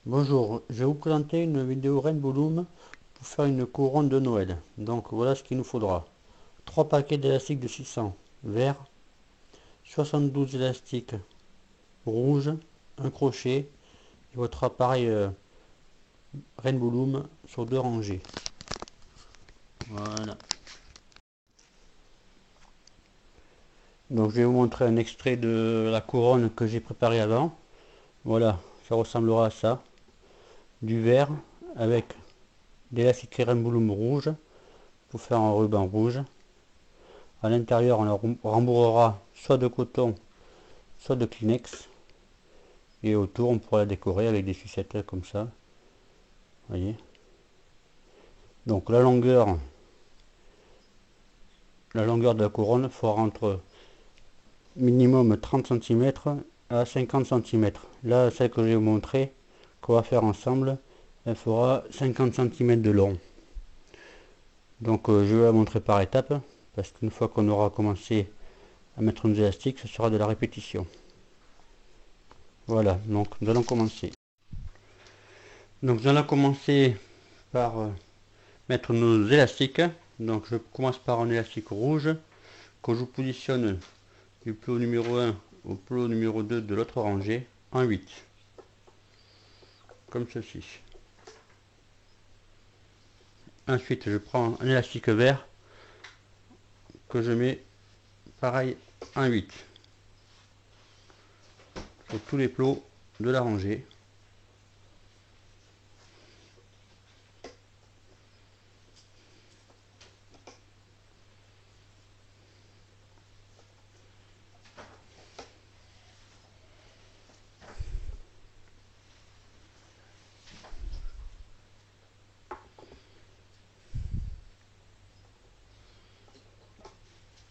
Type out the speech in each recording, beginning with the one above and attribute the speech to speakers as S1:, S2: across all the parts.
S1: Bonjour, je vais vous présenter une vidéo Rainbow Loom pour faire une couronne de Noël. Donc voilà ce qu'il nous faudra. 3 paquets d'élastiques de 600 vert, 72 élastiques rouges, un crochet et votre appareil Rainbow Loom sur 2 rangées. Voilà. Donc je vais vous montrer un extrait de la couronne que j'ai préparée avant. Voilà, ça ressemblera à ça. Du vert avec d'élastique Rainbow Loom rouge pour faire un ruban rouge. À l'intérieur, on la rembourrera soit de coton, soit de Kleenex. Et autour, on pourra la décorer avec des sucettes comme ça. Voyez. Donc la longueur de la couronne fera entre minimum 30 cm à 50 cm. Là, celle que je vais vous montrer, qu'on va faire ensemble, elle fera 50 cm de long. Donc je vais la montrer par étapes, parce qu'une fois qu'on aura commencé à mettre nos élastiques, ce sera de la répétition. Voilà, donc nous allons commencer. Donc nous allons commencer par mettre nos élastiques. Donc je commence par un élastique rouge que je positionne du plot numéro 1 au plot numéro 2 de l'autre rangée en 8, comme ceci. Ensuite je prends un élastique vert que je mets pareil en 8 sur tous les plots de la rangée.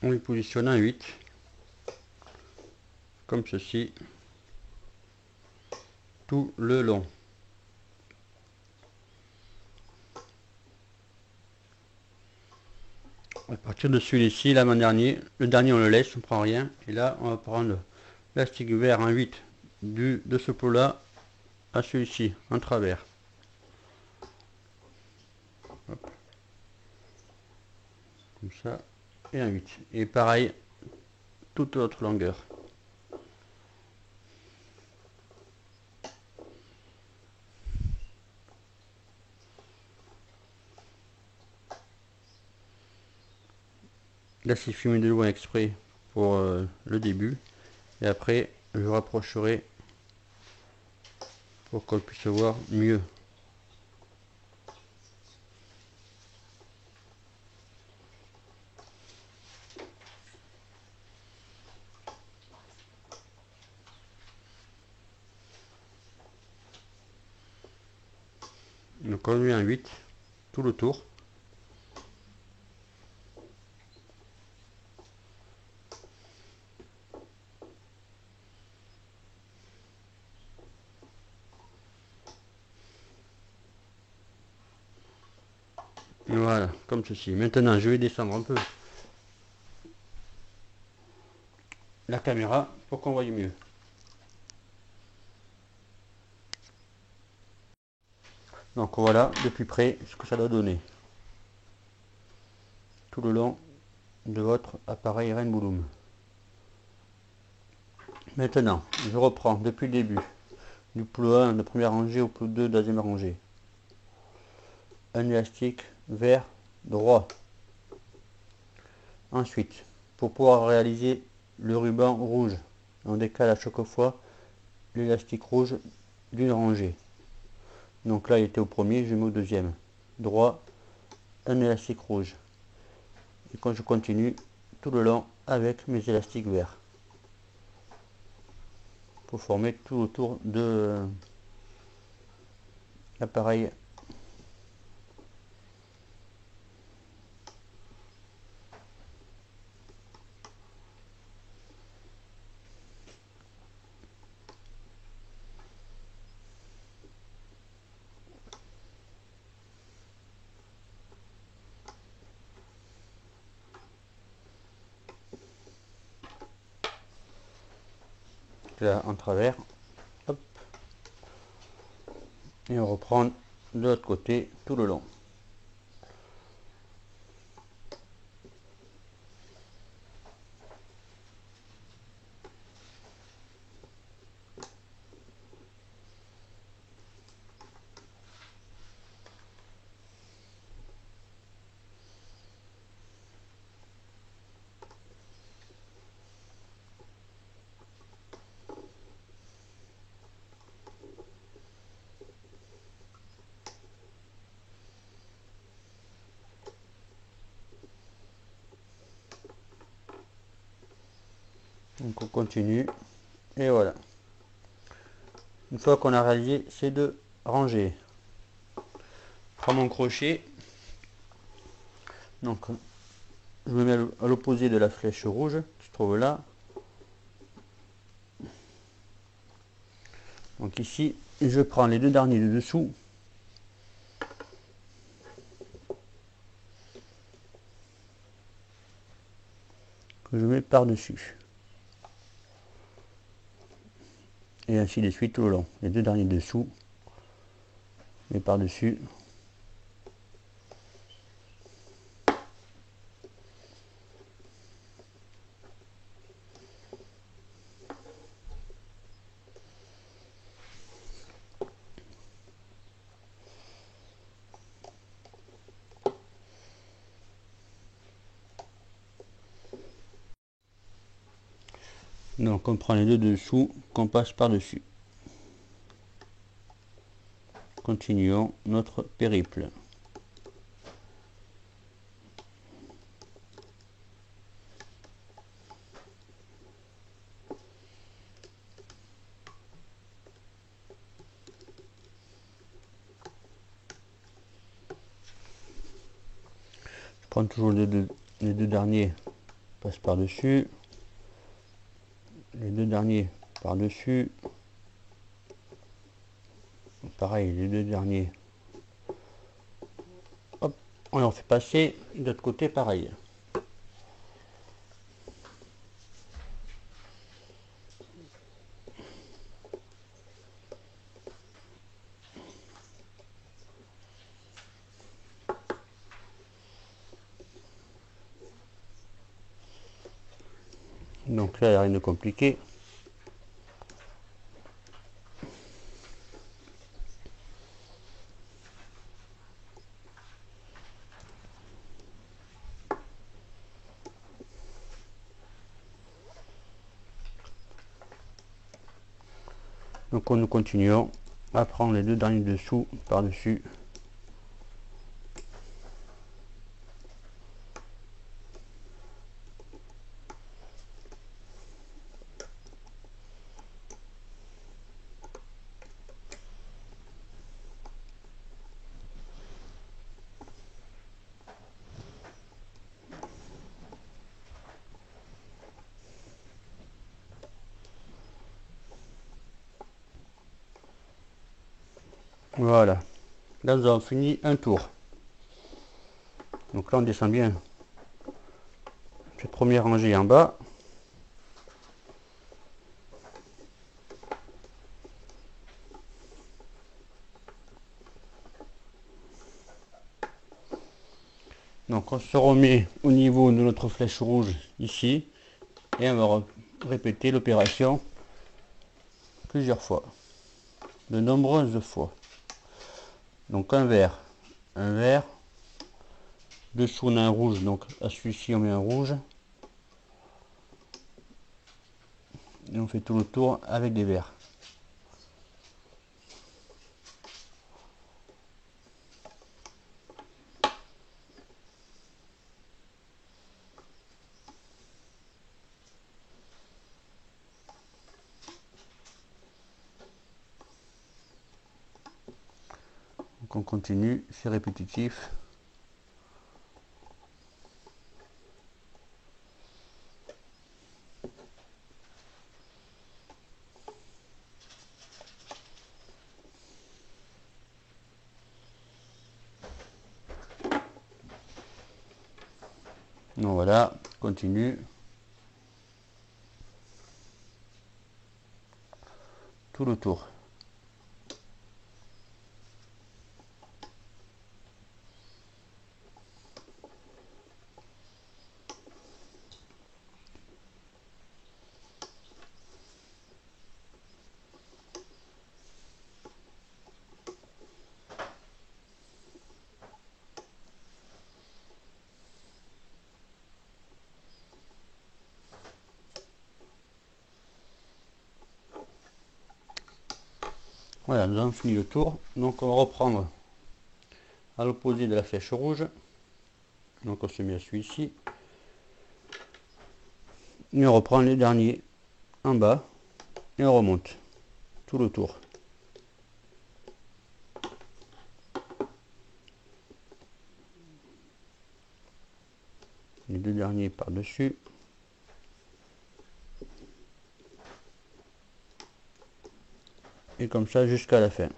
S1: On les positionne en 8 comme ceci tout le long. À partir de celui-ci, l'avant-dernier, le dernier on le laisse, on prend rien. Et là on va prendre l'élastique vert en 8 de ce plot là à celui-ci en travers. Hop. Comme ça, et un 8. Et pareil, toute l'autre longueur. Là, c'est filmé de loin exprès pour le début. Et après, je rapprocherai pour qu'on puisse voir mieux. Donc on met un 8 tout le tour. Voilà, comme ceci. Maintenant, je vais descendre un peu la caméra pour qu'on voie mieux. Donc voilà, de plus près, ce que ça doit donner. Tout le long de votre appareil Rainbow Loom. Maintenant, je reprends depuis le début, du plot 1 de première rangée au plot 2 de deuxième rangée. Un élastique vert droit. Ensuite, pour pouvoir réaliser le ruban rouge, on décale à chaque fois l'élastique rouge d'une rangée. Donc là il était au premier, je mets au deuxième. Droit, un élastique rouge. Et quand je continue tout le long avec mes élastiques verts. Pour former tout autour de l'appareil. Là en travers. Hop. Et on reprend de l'autre côté tout le long. Donc on continue et voilà. Une fois qu'on a réalisé ces deux rangées, je prends mon crochet, donc je me mets à l'opposé de la flèche rouge qui se trouve là. Donc ici je prends les deux derniers de dessous que je mets par dessus et ainsi de suite tout le long. Les deux derniers dessous et par dessus. Donc on prend les deux dessous qu'on passe par dessus. Continuons notre périple. Je prends toujours les deux derniers, passe par dessus, les deux derniers par dessus, pareil les deux derniers, hop, on en fait passer de l'autre côté pareil. Donc là il n'y a rien de compliqué. Donc nous continuons à prendre les deux derniers dessous par dessus. Voilà, là nous avons fini un tour. Donc là on descend bien cette première rangée en bas. Donc on se remet au niveau de notre flèche rouge ici et on va répéter l'opération plusieurs fois, de nombreuses fois. Donc un vert, dessous on a un rouge, donc à celui-ci on met un rouge et on fait tout le tour avec des verts. Donc on continue, c'est répétitif. Donc voilà, continue. Tout le tour. Voilà, nous avons fini le tour. Donc on va reprendre à l'opposé de la flèche rouge. Donc on se met à celui-ci. Et on reprend les derniers en bas. Et on remonte tout le tour. Les deux derniers par-dessus. Et comme ça jusqu'à la fin.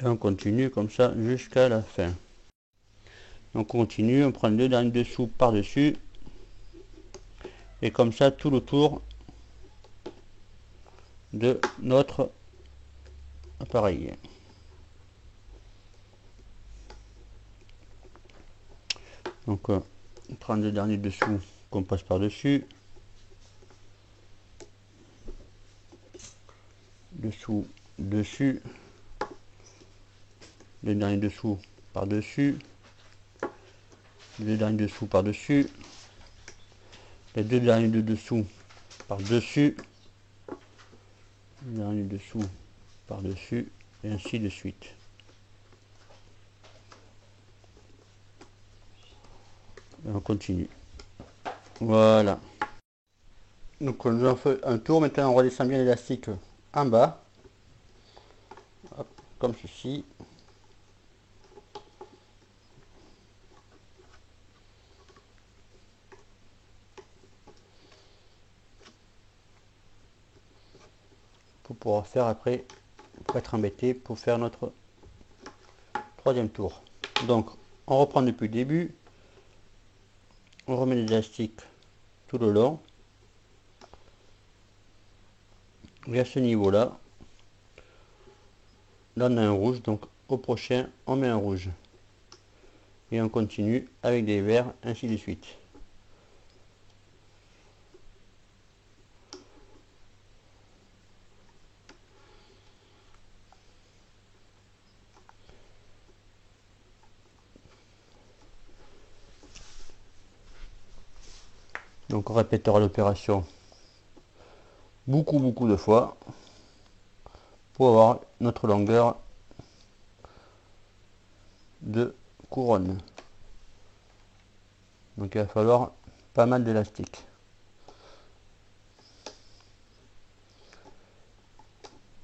S1: Et on continue comme ça jusqu'à la fin. Donc on continue, on prend les deux derniers dessous par-dessus. Et comme ça tout le tour de notre appareil. Donc on prend le dernier dessous qu'on passe par dessus, dessous, dessus, le dernier dessous par dessus, le dernier dessous par dessus, les deux derniers de dessous par dessus, le dernier dessous par dessus, et ainsi de suite. Et on continue. Voilà. Donc nous avons fait un tour, maintenant on redescend bien l'élastique en bas. Hop, comme ceci. Pour pouvoir faire après, pour être embêté, pour faire notre troisième tour. Donc on reprend depuis le début, on remet l'élastique tout le long. Et à ce niveau là, on a un rouge, donc au prochain on met un rouge. Et on continue avec des verts, ainsi de suite. Donc on répétera l'opération beaucoup de fois pour avoir notre longueur de couronne. Donc il va falloir pas mal d'élastique.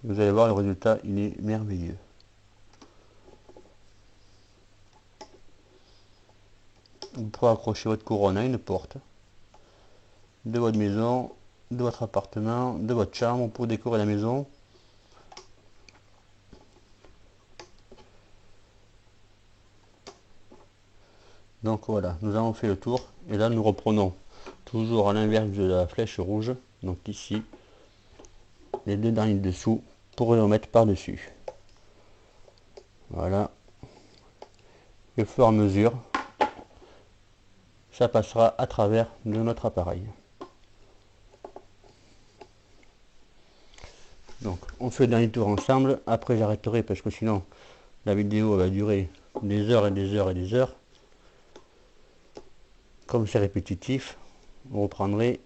S1: Vous allez voir, le résultat il est merveilleux. Vous pourrez accrocher votre couronne à une porte de votre maison, de votre appartement, de votre chambre pour décorer la maison. Donc voilà, nous avons fait le tour et là nous reprenons toujours à l'inverse de la flèche rouge, donc ici les deux derniers dessous pour les remettre par dessus. Voilà, et au fur et à mesure ça passera à travers de notre appareil. Donc on fait le dernier tour ensemble, après j'arrêterai parce que sinon la vidéo va durer des heures et des heures et des heures. Comme c'est répétitif, on reprendrait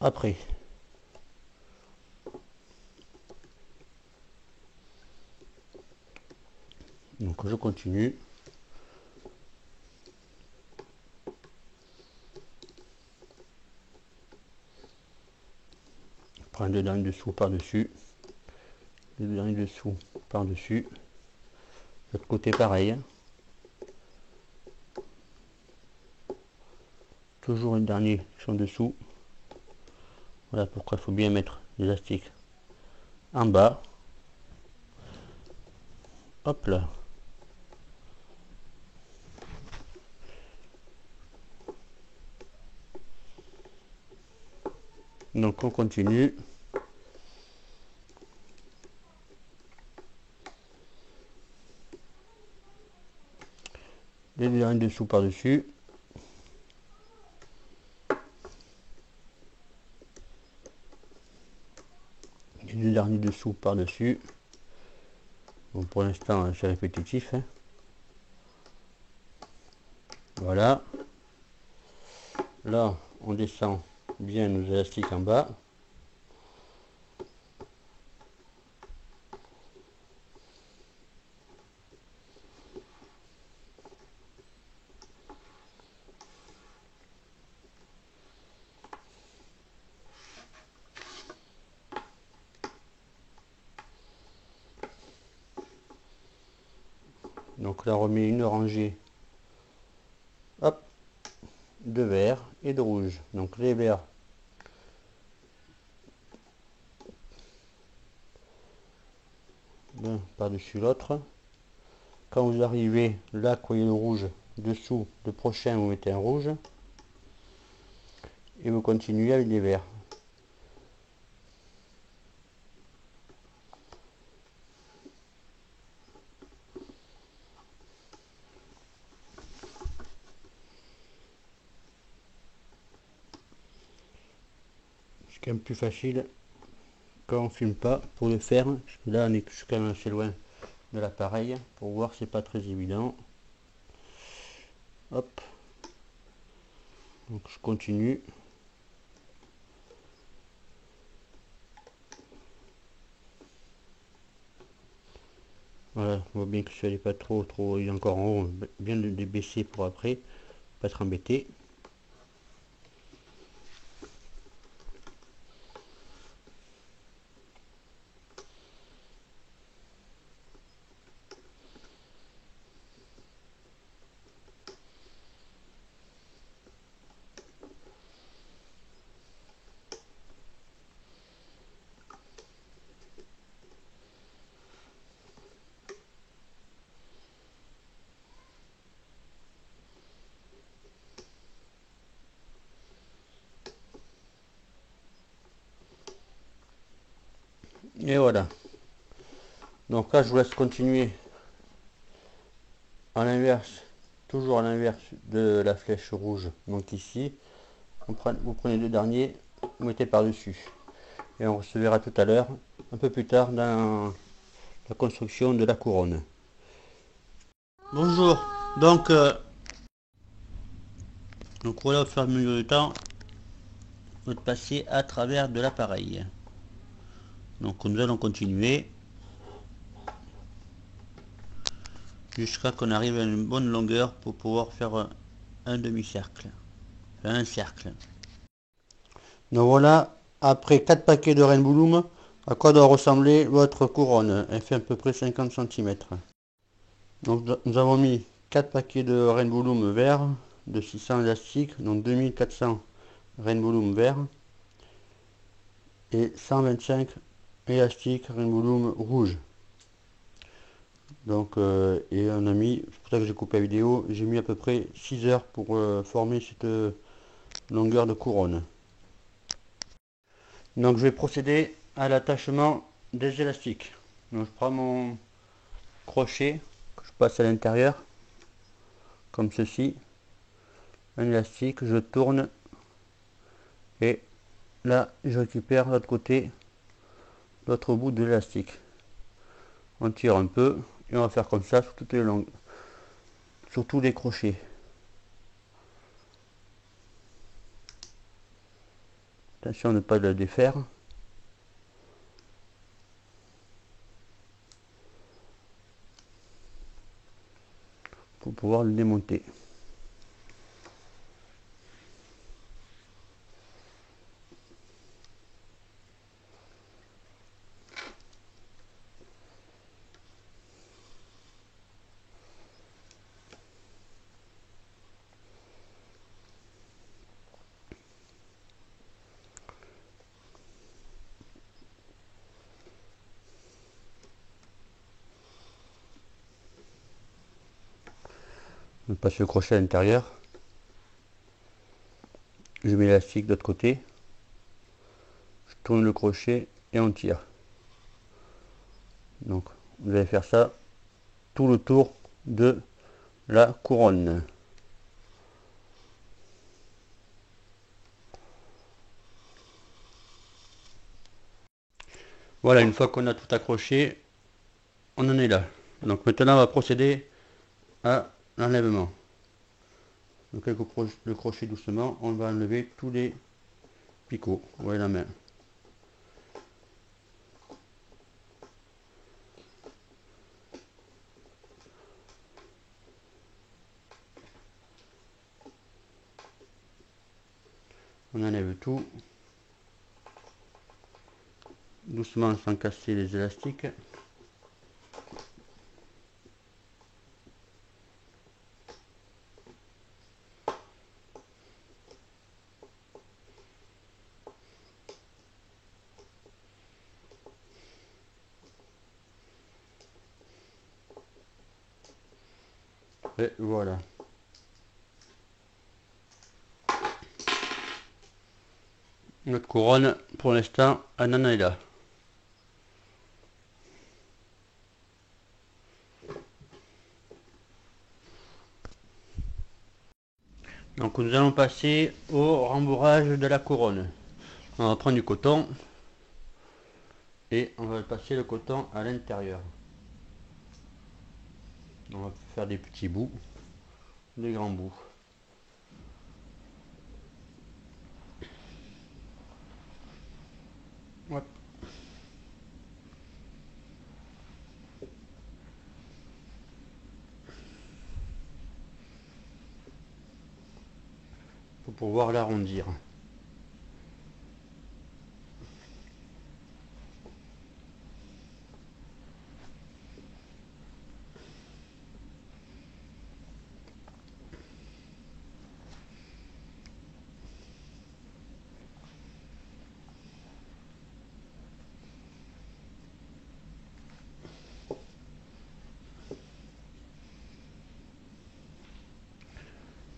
S1: après. Donc je continue. Je prends le dernier dessous par-dessus. Le dernier dessous par-dessus. L'autre côté pareil. Toujours le dernier qui sont dessous. Voilà pourquoi il faut bien mettre l'élastique en bas. Hop là. Donc on continue. Les derniers dessous par-dessus. dernier dessous par dessus. Bon, pour l'instant c'est répétitif, hein. Voilà, là on descend bien nos élastiques en bas. Donc là on remet une rangée, hop, de vert et de rouge. Donc les verts l'un par-dessus l'autre. Quand vous arrivez là, vous voyez le rouge dessous, le prochain vous mettez un rouge et vous continuez avec les verts. C'est quand même plus facile quand on filme pas pour le faire, parce que là on est quand même assez loin de l'appareil pour voir, c'est pas très évident. Hop, donc je continue. Voilà, on voit bien que ça n'est pas trop, il est encore en haut, bien de les baisser pour après, pas être embêté. Et voilà. Donc là je vous laisse continuer à l'inverse, toujours à l'inverse de la flèche rouge. Donc ici, vous prenez le dernier, vous mettez par-dessus. Et on se verra tout à l'heure, un peu plus tard, dans la construction de la couronne. Bonjour, donc voilà, au fur et à mesure du temps, vous passez à travers de l'appareil. Donc nous allons continuer jusqu'à qu'on arrive à une bonne longueur pour pouvoir faire un demi-cercle, un cercle. Donc voilà, après 4 paquets de Rainbow Loom, à quoi doit ressembler votre couronne. Elle fait à peu près 50 cm. Donc nous avons mis 4 paquets de Rainbow Loom vert, de 600 élastiques, donc 2400 Rainbow Loom vert, et 125 élastiques Rainbow Loom rouge. Donc et on a mis, c'est pour ça que j'ai coupé la vidéo, j'ai mis à peu près 6 heures pour former cette longueur de couronne. Donc je vais procéder à l'attachement des élastiques. Donc je prends mon crochet que je passe à l'intérieur comme ceci, un élastique, je tourne et là je récupère l'autre côté, l'autre bout de l'élastique. On tire un peu et on va faire comme ça sur toutes les longues, sur tous les crochets. Attention à ne pas le défaire. Pour pouvoir le démonter. Je passe le crochet à l'intérieur. Je mets l'élastique de l'autre côté. Je tourne le crochet et on tire. Donc vous allez faire ça tout le tour de la couronne. Voilà, une fois qu'on a tout accroché, on en est là. Donc maintenant on va procéder à l'enlèvement. Donc avec le crochet doucement, on va enlever tous les picots. Vous voyez la main. On enlève tout. Doucement sans casser les élastiques. Et voilà. Notre couronne, pour l'instant, elle en est là. Donc nous allons passer au rembourrage de la couronne. On va prendre du coton et on va passer le coton à l'intérieur. On va faire des petits bouts, des grands bouts. Hop. Pour pouvoir l'arrondir.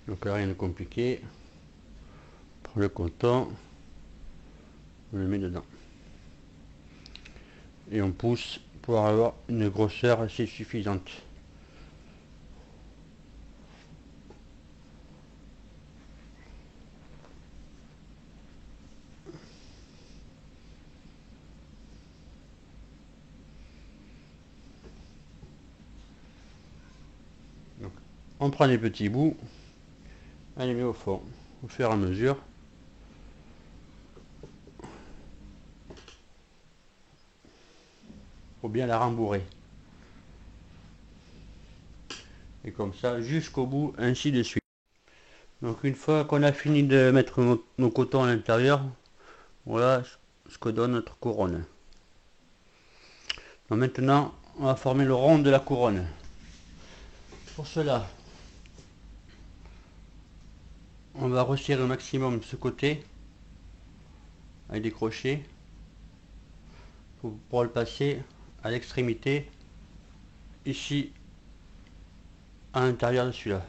S1: Donc là, rien de compliqué. On prend le coton, on le met dedans. Et on pousse pour avoir une grosseur assez suffisante. Donc, on prend les petits bouts, on les met au fond, au fur et à mesure. Faut bien la rembourrer. Et comme ça, jusqu'au bout, ainsi de suite. Donc une fois qu'on a fini de mettre nos cotons à l'intérieur, voilà ce que donne notre couronne. Donc maintenant, on va former le rond de la couronne. Pour cela, on va resserrer au maximum ce côté avec des crochets pour le passer à l'extrémité ici à l'intérieur de celui-là.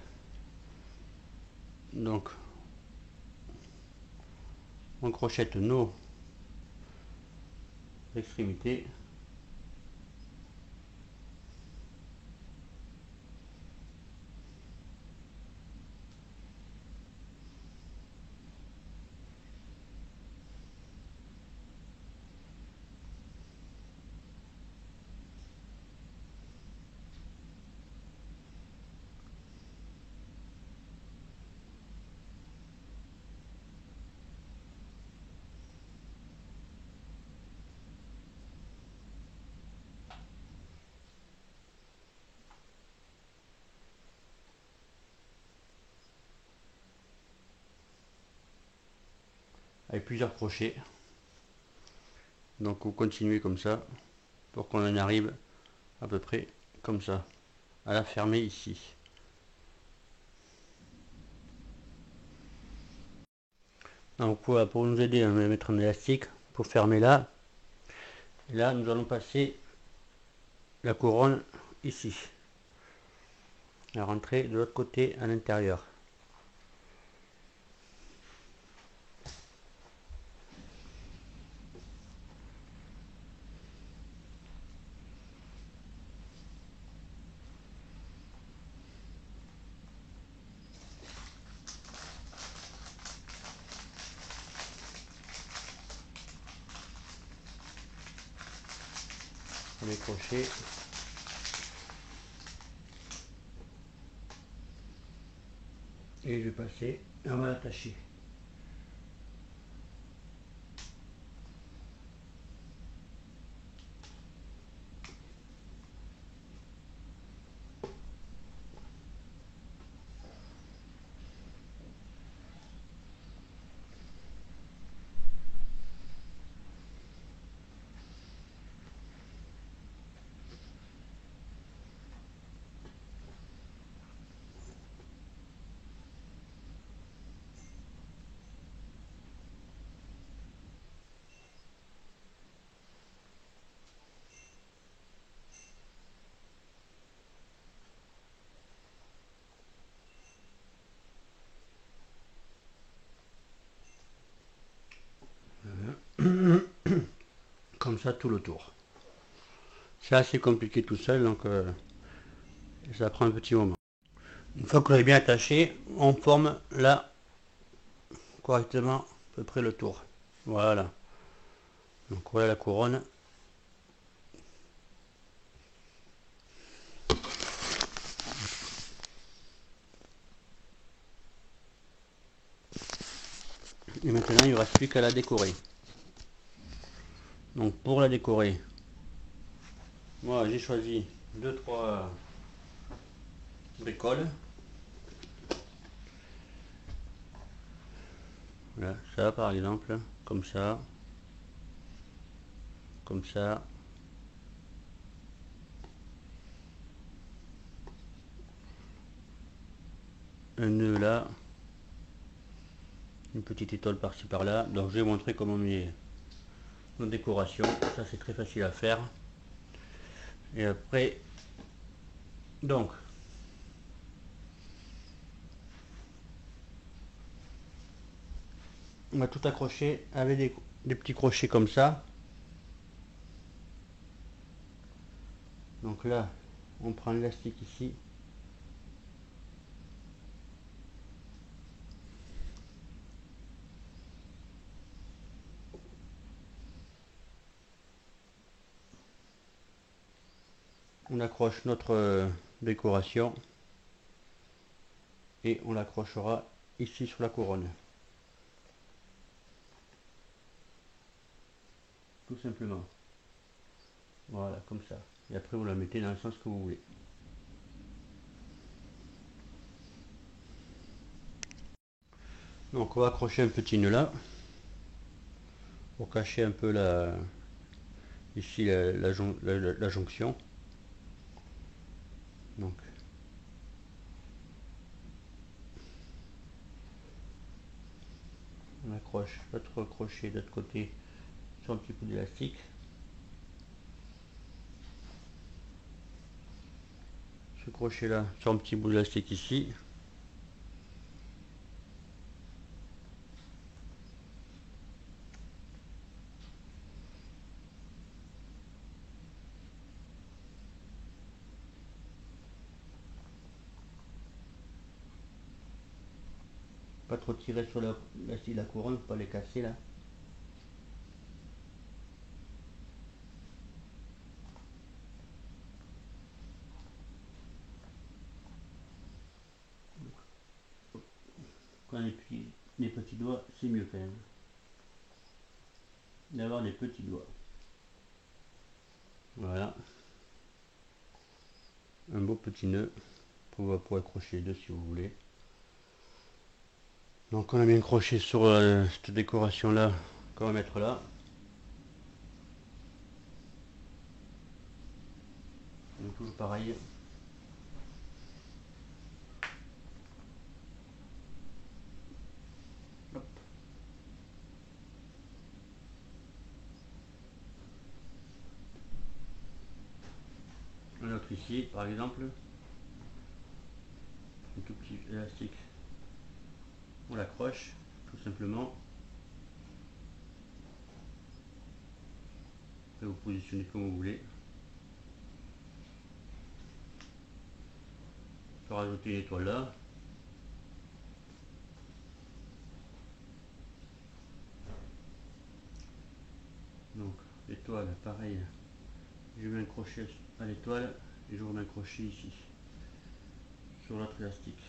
S1: Donc on crochette nos extrémités. Avec plusieurs crochets. Donc vous continuez comme ça pour qu'on en arrive à peu près comme ça à la fermer ici. Donc pour nous aider, on va mettre un élastique pour fermer là. Et là nous allons passer la couronne ici, la rentrer de l'autre côté à l'intérieur. les crochets. Et je vais passer, on va l'attacher. Comme ça tout le tour. C'est assez compliqué tout seul, donc ça prend un petit moment. Une fois qu'on est bien attaché, on forme là correctement à peu près le tour. Voilà. Donc voilà la couronne. Et maintenant il ne reste plus qu'à la décorer. Donc pour la décorer, moi j'ai choisi 2-3 bricoles. Voilà, ça par exemple, comme ça, comme ça. Un nœud là, une petite étoile par-ci par-là. Donc je vais montrer comment on met nos décorations. Ça c'est très facile à faire. Et après, donc, on va tout accrocher avec des petits crochets comme ça. Donc là, on prend l'élastique ici. On accroche notre décoration et on l'accrochera ici sur la couronne. Tout simplement. Voilà, comme ça. Et après vous la mettez dans le sens que vous voulez. Donc on va accrocher un petit nœud là pour cacher un peu ici la jonction. Donc on accroche l'autre crochet de l'autre côté sur un petit peu d'élastique. Ce crochet là sur un petit bout d'élastique ici. Pas trop tirer sur la couronne, pas les casser là. Quand les petits doigts, c'est mieux quand même. D'avoir des petits doigts. Voilà. Un beau petit nœud pour accrocher les deux si vous voulez. Donc on a mis un crochet sur cette décoration là qu'on va mettre là. Donc toujours pareil. Hop. Un autre ici par exemple. Un tout petit élastique. On l'accroche tout simplement. Et vous positionnez comme vous voulez. Je peux rajouter l'étoile là. Donc l'étoile pareil, Je mets un crochet à l'étoile et je remets un crochet ici sur l'autre élastique.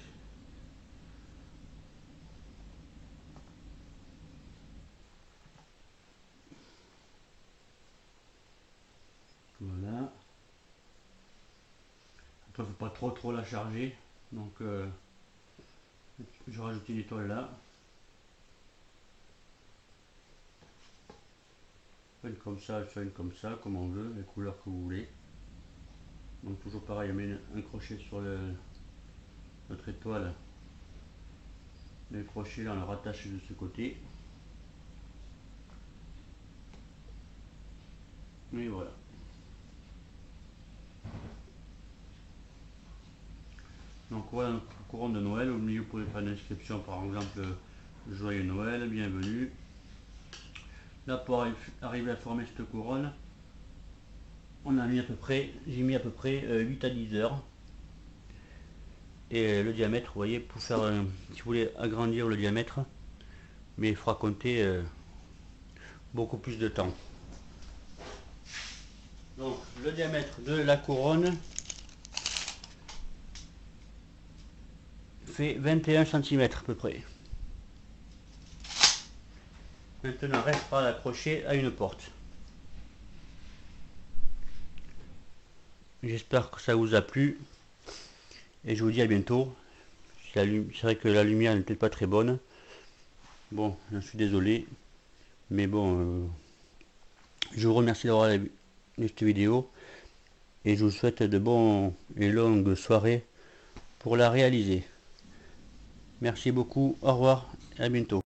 S1: Voilà. Après, il ne faut pas trop la charger, donc je rajoute une étoile là. Une comme ça, une comme ça, comme on veut, les couleurs que vous voulez. Donc toujours pareil, on met un crochet sur notre étoile. Le crochet là, on le rattache de ce côté. Et voilà. Donc voilà notre couronne de Noël. Au milieu, vous pouvez faire une inscription, par exemple, Joyeux Noël, bienvenue. Là, pour arriver à former cette couronne, on a mis à peu près, j'ai mis à peu près 8 à 10 heures. Et le diamètre, vous voyez, pour faire, si vous voulez agrandir le diamètre, mais il faudra compter beaucoup plus de temps. Donc le diamètre de la couronne fait 21 cm à peu près. Maintenant, restera à l'accrocher à une porte. J'espère que ça vous a plu et je vous dis à bientôt. C'est vrai que la lumière n'est peut-être pas très bonne. Bon, j'en suis désolé, mais bon, je vous remercie d'avoir vu cette vidéo et je vous souhaite de bonnes et longues soirées pour la réaliser. Merci beaucoup, au revoir et à bientôt.